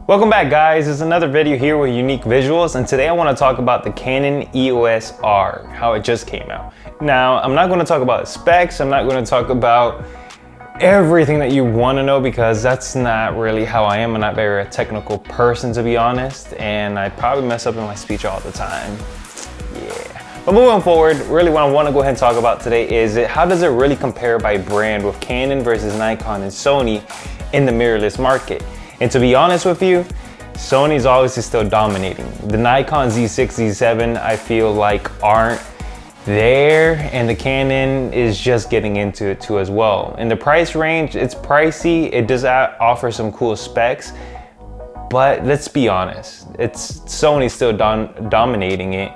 Welcome back, guys. It's another video here with unique visuals, and today I want to talk about the Canon EOS R, how it just came out. Now, I'm not going to talk about specs. I'm not going to talk about everything that you want to know because that's not really how I am. I'm not very a technical person, to be honest, and I probably mess up in my speech all the time. Yeah. But moving forward, really what I want to go ahead and talk about today is how does it really compare by brand with Canon versus Nikon and Sony in the mirrorless market. And to be honest with you, Sony's obviously still dominating. The Nikon Z6, Z7, I feel like aren't there, and the Canon is just getting into it too as well. In the price range, it's pricey. It does offer some cool specs, but let's be honest, it's Sony still dominating it.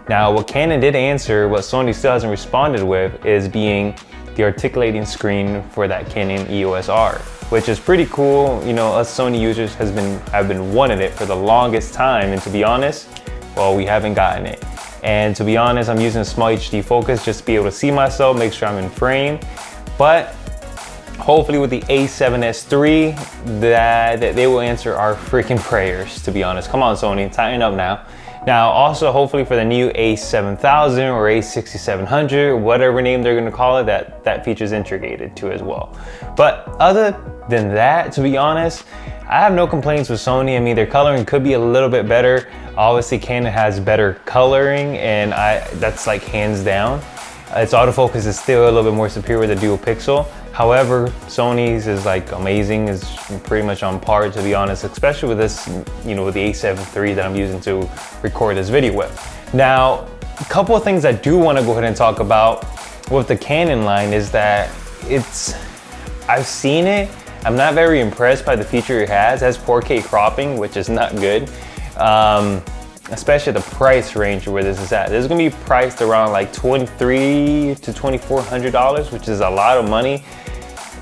Now, what Canon did answer, what Sony still hasn't responded with, is being the articulating screen for that Canon EOS R, which is pretty cool. You know, us Sony users have been wanting it for the longest time, and to be honest, well, we haven't gotten it. And to be honest, I'm using a small HD focus just to be able to see myself, make sure I'm in frame. But hopefully with the A7S III, that they will answer our freaking prayers, to be honest. Come on, Sony, tighten up now. Now, also hopefully for the new A7000 or A6700, whatever name they're gonna call it, that feature's integrated too as well. But other than that, to be honest, I have no complaints with Sony. I mean, their coloring could be a little bit better. Obviously, Canon has better coloring, and that's like hands down. Its autofocus is still a little bit more superior with the dual pixel. However, Sony's is like amazing, is pretty much on par, to be honest, especially with this, you know, with the A7 III that I'm using to record this video with. Now, a couple of things I do want to go ahead and talk about with the Canon line is that I've seen it. I'm not very impressed by the feature it has. It has 4K cropping, which is not good. Especially the price range where this is at. This is gonna be priced around like $2,300 to $2,400, which is a lot of money,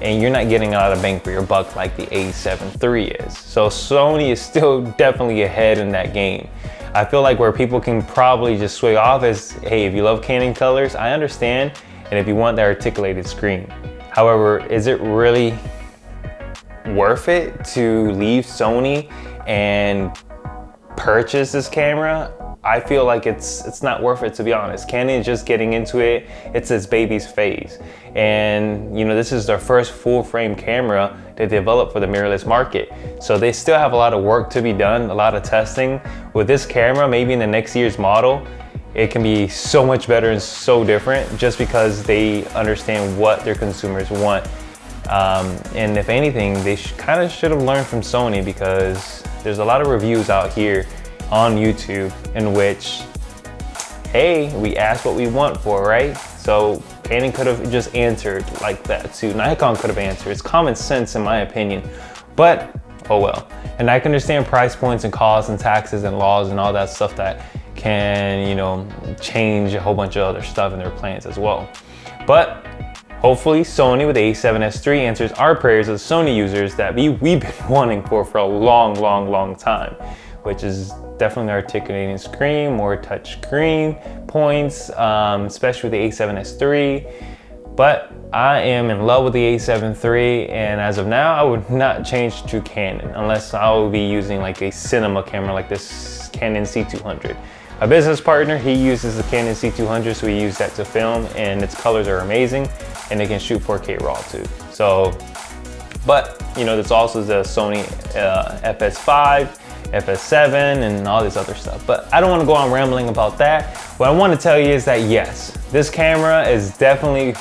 and you're not getting a lot of bang for your buck like the A7 III is. So Sony is still definitely ahead in that game. I feel like where people can probably just sway off is, hey, if you love Canon colors, I understand, and if you want that articulated screen. However, is it really worth it to leave Sony and purchase this camera? I feel like it's not worth it, to be honest. Canon is just getting into it. It's its baby's phase. And you know, this is their first full frame camera they developed for the mirrorless market. So they still have a lot of work to be done, a lot of testing. With this camera, maybe in the next year's model, it can be so much better and so different just because they understand what their consumers want. And if anything, they kind of should have learned from Sony, because there's a lot of reviews out here on YouTube in which, hey, we asked what we want for, right? So Canon could have just answered like that too. Nikon could have answered. It's common sense in my opinion, but oh well. And I can understand price points and costs and taxes and laws and all that stuff that can, you know, change a whole bunch of other stuff in their plans as well. But hopefully Sony with the A7S III answers our prayers as Sony users that we've been wanting for a long time, which is definitely articulating screen, more touch screen points, especially with the A7S III. But I am in love with the A7 III, and as of now, I would not change to Canon unless I will be using like a cinema camera like this Canon C200. A business partner, he uses the Canon C200, so we use that to film, and its colors are amazing, and it can shoot 4K RAW too. So, but you know, there's also the Sony FS5, FS7, and all this other stuff. But I don't want to go on rambling about that. What I want to tell you is that yes, this camera is definitely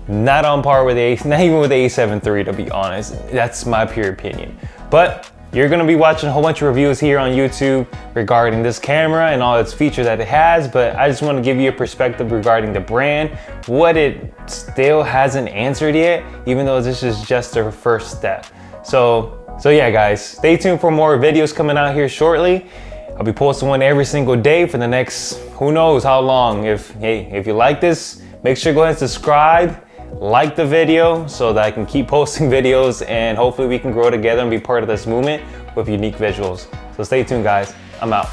not on par with not even with the A7 III, to be honest. That's my pure opinion. But you're gonna be watching a whole bunch of reviews here on YouTube regarding this camera and all its features that it has, but I just wanna give you a perspective regarding the brand, what it still hasn't answered yet, even though this is just their first step. So yeah, guys, stay tuned for more videos coming out here shortly. I'll be posting one every single day for the next, who knows how long. If you like this, make sure to go ahead and subscribe, like the video so that I can keep posting videos, and hopefully we can grow together and be part of this movement with unique visuals. So stay tuned, guys. I'm out.